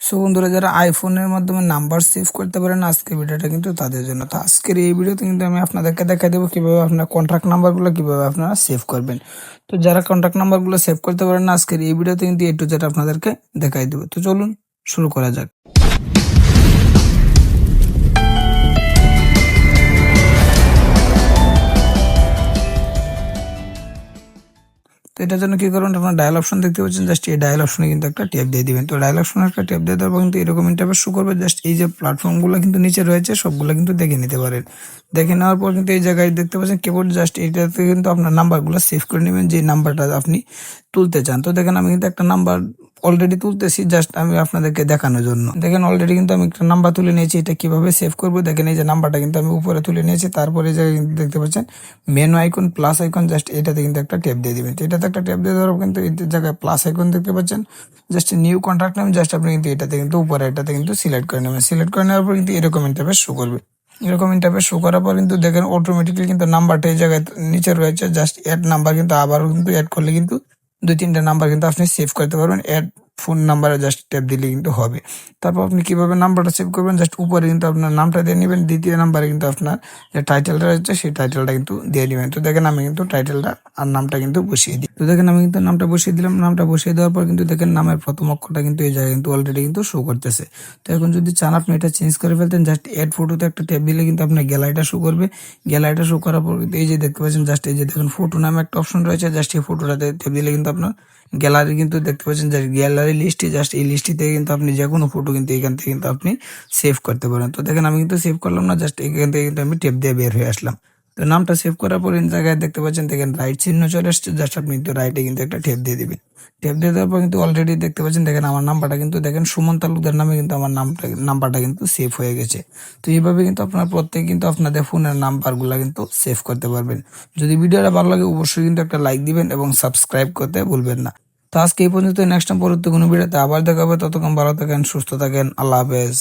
So বন্ধুরা, যারা আইফোনের মাধ্যমে নাম্বার সেভ করতে পারেন, আজকের ভিডিওটা কিন্তু তাদের জন্য। তো আজকের এই ভিডিওতে কিন্তু আমি আপনাদেরকে দেখাই দেবো কিভাবে আপনার কন্ট্যাক্ট নাম্বারগুলো কিভাবে আপনারা সেভ করবেন। তো যারা কন্ট্যাক্ট নাম্বারগুলো সেভ করতে পারেন না, আজকের এই ভিডিওতে কিন্তু A to Z আপনাদেরকে দেখাই দেবো। তো চলুন শুরু করা যাক। তো এটার জন্য কি করবেন, আপনার ডায়াল অপশন দেখতে পাচ্ছেন, জাস্ট এই ডায়াল অপশনে কিন্তু একটা ট্যাপ দিয়ে দিবেন। তো ডায়াল অপশনে একটা ট্যাপ দিয়ে দেওয়ার পর কিন্তু এরকম ইন্টারফেস শো করবে। জাস্ট এই যে প্ল্যাটফর্মগুলো কিন্তু নিচে রয়েছে সবগুলো কিন্তু দেখে নিতে পারেন। দেখে নেওয়ার পর কিন্তু এই জায়গায় দেখতে পাচ্ছেন কিবোর্ড, জাস্ট এইটাতে কিন্তু আপনার নাম্বারগুলো সেভ করে নেবেন, যে নাম্বারটা আপনি তুলতে চান। তো দেখেন আমি কিন্তু একটা নাম্বার অলরেডি তুলতেছি, জাস্ট আমি আপনাদেরকে দেখানোর জন্য। দেখেন অলরেডি কিন্তু আমি একটা নাম্বার তুলে নিয়েছি। এটা কিভাবে সেভ করবো দেখেন, এই যে নাম্বারটা কিন্তু আমি উপরে তুলে নিয়েছি। তারপরে যে দেখতে পাচ্ছেন menu icon, plus icon, just এটাতে কিন্তু একটা ট্যাপ দিয়ে দিবেন। তো এটাতে একটা ট্যাপ দিয়ে দেওয়ার পর কিন্তু এই জায়গায় প্লাস আইকন দেখতে পাচ্ছেন, just new contact name, just আপনি কিন্তু এটাতে কিন্তু উপরে এটাতে কিন্তু সিলেক্ট করে নেবেন। সিলেক্ট করে নেওয়ার পর কিন্তু এরকম ইন্টারফেস শো করবে। এরকম ইন্টারফেস শো করার পর কিন্তু দেখেন অটোমেটিক্যালি কিন্তু নাম্বারটা এই জায়গায় নিচে রয়েছে। জাস্ট অ্যাড নাম্বার কিন্তু আবারও কিন্তু অ্যাড করলে কিন্তু 2-3টা নাম্বার কিন্তু আপনি সেভ করতে পারবেন। অ্যাড ফোন নাম্বারে জাস্ট ট্যাপ দিলে কিন্তু হবে। তারপর আপনি কিভাবে নাম্বারটা সেভ করবেন, জাস্ট উপরে কিন্তু আপনার নামটা দিয়ে নেবেন। দ্বিতীয় নাম্বারে কিন্তু আপনার যে টাইটেলটা রয়েছে সেই টাইটেলটা কিন্তু দিয়ে নেবেন। তো দেখেন আমি কিন্তু টাইটেলটা আর নামটা কিন্তু বসিয়ে দিই। তো দেখেন আমি কিন্তু নামটা বসিয়ে দিলাম। নামটা বসিয়ে দেওয়ার পর কিন্তু দেখেন নামের প্রথম অক্ষরটা কিন্তু এই জায়গায় কিন্তু অলরেডি কিন্তু শো করতেছে। তো এখন যদি চান আপনি এটা চেঞ্জ করে ফেলতেন, জাস্ট এড ফটোতে একটা ট্যাপ দিলে কিন্তু আপনার গ্যালারিটা শো করবে। গ্যালারিটা শো করার পর কিন্তু এই যে দেখতে পাচ্ছেন, জাস্ট এই যে দেখেন ফটো নামে একটা অপশন রয়েছে, জাস্ট এই ফটোটাতে ট্যাপ দিলে কিন্তু আপনার গ্যালারি কিন্তু দেখতে পাচ্ছেন, যে গ্যালারি লিস্টে, জাস্ট এই লিস্টটি থেকে কিন্তু আপনি যে কোনো ফটো কিন্তু এখান থেকে কিন্তু আপনি সেভ করতে পারেন। তো দেখেন আমি কিন্তু সেভ করলাম না, জাস্ট এখান থেকে কিন্তু আমি টেপ দিয়ে বের হয়ে আসলাম। তো নামটা সেভ করার পর এই জায়গায় দেখতে পাচ্ছেন দেখেন রাইট চিহ্ন চলে আসছে, জাস্ট আপনি কিন্তু রাইটে কিন্তু একটা টেপ দিয়ে দিবেন। টেপ দিয়ে দেওয়ার পর কিন্তু অলরেডি দেখতে পাচ্ছেন দেখেন আমার নাম্বারটা কিন্তু দেখেন সুমন তালুকদার নামে কিন্তু আমার নাম্বারটা কিন্তু সেভ হয়ে গেছে। তো এইভাবে কিন্তু আপনার প্রত্যেক কিন্তু আপনাদের ফোনের নাম্বারগুলো কিন্তু সেভ করতে পারবেন। যদি ভিডিওটা ভালো লাগে অবশ্যই কিন্তু একটা লাইক দিবেন এবং সাবস্ক্রাইব করতে ভুলবেন না। তো আজকে এই পর্যন্ত, নেক্সট টাইম পরবর্তী কোনো ভিডিওতে আবার দেখা হবে। ততক্ষণ ভালো থাকেন, সুস্থ থাকেন, আল্লাহ হাফেজ।